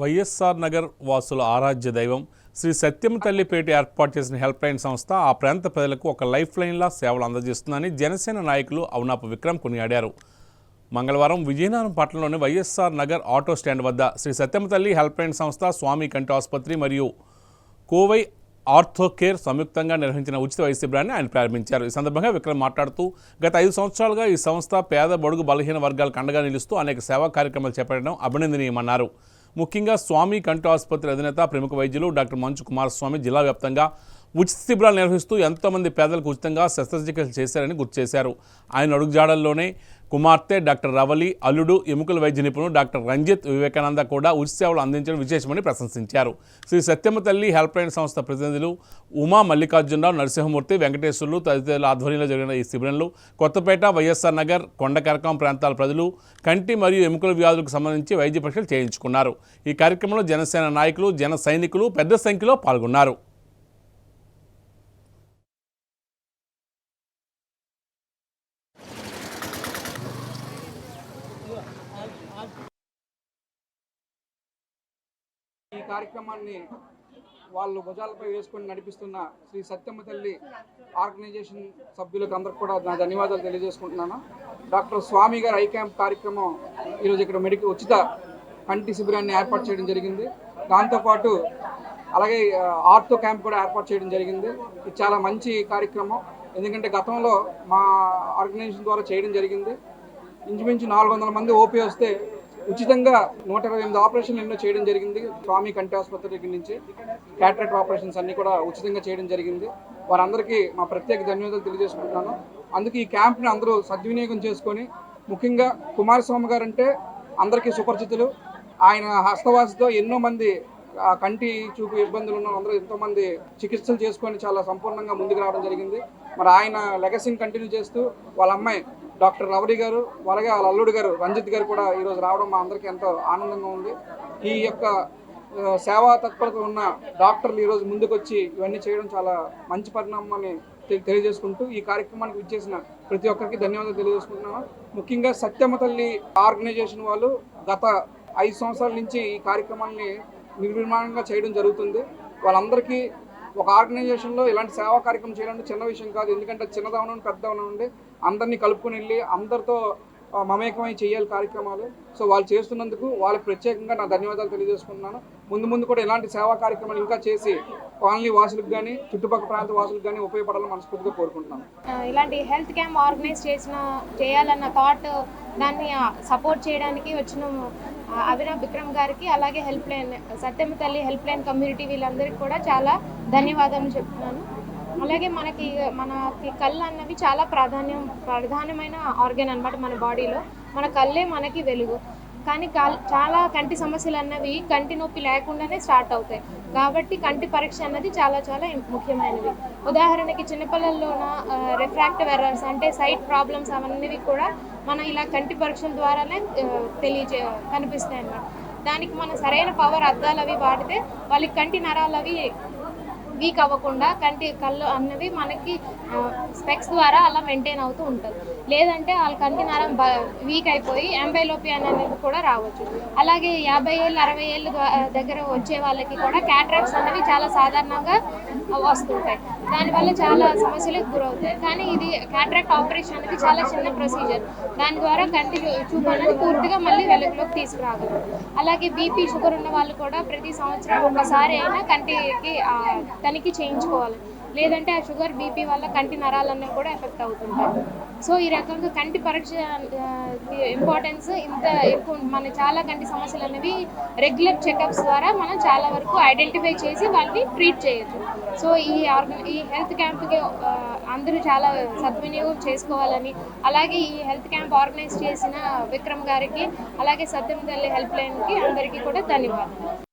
వైఎస్ఆర్ నగర్ వాసుల ఆరాధ్య దైవం శ్రీ సత్యమ తల్లిపేట ఏర్పాటు చేసిన హెల్ప్ లైన్ సంస్థ ఆ ప్రాంత ప్రజలకు ఒక లైఫ్ లైన్లా సేవలు అందజేస్తుందని జనసేన నాయకులు అవునాపు విక్రమ్ కొనియాడారు. మంగళవారం విజయనగరం పట్టణంలోని వైఎస్ఆర్ నగర్ ఆటో స్టాండ్ వద్ద శ్రీ సత్యమ తల్లి హెల్ప్ లైన్ సంస్థ, స్వామి కంటి ఆసుపత్రి మరియు కోవై ఆర్థో కేర్ సంయుక్తంగా నిర్వహించిన ఉచిత వైద్య శిబిరాన్ని ఆయన ప్రారంభించారు. ఈ సందర్భంగా విక్రమ్ మాట్లాడుతూ గత 5 సంవత్సరాలుగా ఈ సంస్థ పేద, బడుగు, బలహీన వర్గాలకు అండగా నిలుస్తూ అనేక సేవా కార్యక్రమాలు చేపట్టడం అభినందనీయమన్నారు. ముఖ్యంగా స్వామి కంటి ఆసుపత్రి అధినేత ప్రముఖ వైద్యులు డాక్టర్ మంచు కుమారస్వామి జిల్లా వ్యాప్తంగా ఉచిత శిబిరాలు నిర్వహిస్తూ ఎంతోమంది పేదలకు ఉచితంగా శస్త్రచికిత్సలు చేశారని గుర్తు చేశారు. ఆయన అడుగుజాడల్లోనే కుమార్తె డాక్టర్ రవలి, అల్లుడు ఎముకల వైద్య నిపుణుడు డాక్టర్ రంజిత్ వివేకానంద కూడా ఉచిత సేవలు అందించడం విశేషమని ప్రశంసించారు. శ్రీ సత్యమ తల్లి హెల్ప్ లైన్ సంస్థ ప్రతినిధులు ఉమా, మల్లికార్జునరావు, నరసింహమూర్తి, వెంకటేశ్వర్లు తదితరుల ఆధ్వర్యంలో జరిగిన ఈ శిబిరంలో కొత్తపేట, వైఎస్ఆర్ నగర్, కొండకరకం ప్రాంతాల ప్రజలు కంటి మరియు ఎముకల వ్యాధులకు సంబంధించి వైద్య పరీక్షలు చేయించుకున్నారు. ఈ కార్యక్రమంలో జనసేన నాయకులు, జన సైనికులు పెద్ద సంఖ్యలో పాల్గొన్నారు. ఈ కార్యక్రమాన్ని వాళ్ళు భుజాలపై వేసుకొని నడిపిస్తున్న శ్రీ సత్యమ్మ తల్లి ఆర్గనైజేషన్ సభ్యులకు అందరికి కూడా నా ధన్యవాదాలు తెలియజేసుకుంటున్నాను. డాక్టర్ స్వామి గారి ఐ క్యాంప్ కార్యక్రమం ఈరోజు ఇక్కడ ఉచిత కంటి శిబిరాన్ని ఏర్పాటు చేయడం జరిగింది. దాంతోపాటు అలాగే ఆర్థో క్యాంప్ కూడా ఏర్పాటు చేయడం జరిగింది. ఇది చాలా మంచి కార్యక్రమం. ఎందుకంటే గతంలో మా ఆర్గనైజేషన్ ద్వారా చేయడం జరిగింది. ఇంచుమించు 400 మంది ఓపీ వస్తే ఉచితంగా 128 ఆపరేషన్లు ఎన్నో చేయడం జరిగింది. స్వామి కంటి ఆసుపత్రి దగ్గర నుంచి క్యాటరాక్ట్ ఆపరేషన్స్ అన్నీ కూడా ఉచితంగా చేయడం జరిగింది. వారందరికీ మా ప్రత్యేక ధన్యవాదాలు తెలియజేసుకుంటున్నాను. అందుకే ఈ క్యాంప్ని అందరూ సద్వినియోగం చేసుకొని, ముఖ్యంగా కుమారస్వామి గారు అంటే అందరికీ సుపరిచితులు. ఆయన హస్తవాసితో ఎన్నో మంది కంటి చూపు ఇబ్బందులు ఉన్న అందరూ ఎంతోమంది చికిత్సలు చేసుకొని చాలా సంపూర్ణంగా ముందుకు రావడం జరిగింది. మరి ఆయన లెగసీని కంటిన్యూ చేస్తూ వాళ్ళ అమ్మాయి డాక్టర్ రవడి గారు, అలాగే వాళ్ళ అల్లుడు గారు రంజిత్ గారు కూడా ఈరోజు రావడం మా అందరికీ ఎంతో ఆనందంగా ఉంది. ఈ యొక్క సేవా తత్పరత ఉన్న డాక్టర్లు ఈరోజు ముందుకు వచ్చి ఇవన్నీ చేయడం చాలా మంచి పరిణామాన్ని తెలియజేసుకుంటూ ఈ కార్యక్రమానికి విచ్చేసిన ప్రతి ఒక్కరికి ధన్యవాదాలు తెలియజేసుకుంటున్నాను. ముఖ్యంగా సత్యమ్మ తల్లి ఆర్గనైజేషన్ వాళ్ళు గత 5 సంవత్సరాల నుంచి ఈ కార్యక్రమాన్ని నిర్విమానంగా చేయడం జరుగుతుంది. వాళ్ళందరికీ ఒక ఆర్గనైజేషన్లో ఇలాంటి సేవా కార్యక్రమం చేయడం చిన్న విషయం కాదు. ఎందుకంటే చిన్నదవనం పెద్దదవనం ఉండి అందరినీ కలుపుకొని వెళ్ళి అందరితో మమేకమై చేయాలి కార్యక్రమాలు. సో వాళ్ళు చేస్తున్నందుకు వాళ్ళకి ప్రత్యేకంగా నా ధన్యవాదాలు తెలియజేసుకుంటున్నాను. ముందు కూడా ఇలాంటి సేవా కార్యక్రమాలు ఇంకా చేసి కాలనీ వాసులకు కానీ చుట్టుపక్కల ప్రాంత వాసులకు కానీ ఉపయోగపడాలని మనస్ఫూర్తిగా కోరుకుంటున్నాను. ఇలాంటి హెల్త్ క్యాంప్ ఆర్గనైజ్ చేయాలన్న థాట్, దాన్ని సపోర్ట్ చేయడానికి వచ్చిన అభినవ్ విక్రమ్ గారికి, అలాగే హెల్ప్ లైన్ సత్యమ్మ తల్లి హెల్ప్ లైన్ కమ్యూనిటీ వీళ్ళందరికీ కూడా చాలా ధన్యవాదాలు చెప్తున్నాను. అలాగే మనకి కళ్ళు అన్నవి చాలా ప్రధానమైన ఆర్గన్ అన్నమాట మన బాడీలో. మన కళ్ళే మనకి వెలుగు. కానీ చాలా కంటి సమస్యలు అన్నవి కంటి నొప్పి లేకుండానే స్టార్ట్ అవుతాయి. కాబట్టి కంటి పరీక్ష అన్నది చాలా చాలా ముఖ్యమైనవి. ఉదాహరణకి చిన్నపిల్లల్లోన రిఫ్రాక్టివ్ ఎర్రర్స్ అంటే సైట్ ప్రాబ్లమ్స్ అవన్నీ కూడా మనం ఇలా కంటి పరీక్షల ద్వారానే కనిపిస్తాయి అన్నమాట. దానికి మనం సరైన పవర్ అద్దాలు అవి వాడితే వాళ్ళకి కంటి నరాలు అవి వీక్ అవ్వకుండా కళ్ళు అన్నవి మనకి స్పెక్స్ ద్వారా అలా మెయింటైన్ అవుతూ ఉంటుంది. లేదంటే వాళ్ళ కంటి నరం వీక్ అయిపోయి ఎంబైలోపియా అనేది కూడా రావచ్చు. అలాగే 50 ఏళ్ళు 60 ఏళ్ళు దగ్గర వచ్చే వాళ్ళకి కూడా క్యాటరాక్ట్స్ అనేవి చాలా సాధారణంగా వస్తుంటాయి. దానివల్ల చాలా సమస్యలకు గురవుతాయి. కానీ ఇది క్యాటరాక్ట్ ఆపరేషన్ అనేది చాలా చిన్న ప్రొసీజర్. దాని ద్వారా కంటి చూపు అనేది పూర్తిగా మళ్ళీ వెలుగులోకి తీసుకురాగలరు. అలాగే బీపీ, షుగర్ ఉన్న వాళ్ళు కూడా ప్రతి సంవత్సరం ఒకసారి అయినా కంటికి తనిఖీ చేయించుకోవాలి. లేదంటే ఆ షుగర్, బీపీ వల్ల కంటి నరాలన్నీ కూడా ఎఫెక్ట్ అవుతుంటాయి. సో ఈ రకంగా కంటి పరీక్ష ఇంపార్టెన్స్ ఇంత ఎక్కువ. మన చాలా కంటి సమస్యలు అనేవి రెగ్యులర్ చెకప్స్ ద్వారా మనం చాలా వరకు ఐడెంటిఫై చేసి వాటిని ట్రీట్ చేయొచ్చు. సో ఈ హెల్త్ క్యాంప్కి అందరూ చాలా సద్వినియోగం చేసుకోవాలని, అలాగే ఈ హెల్త్ క్యాంప్ ఆర్గనైజ్ చేసిన విక్రమ్ గారికి, అలాగే సత్యమ్మ తల్లి హెల్ప్ లైన్కి అందరికీ కూడా ధన్యవాదాలు.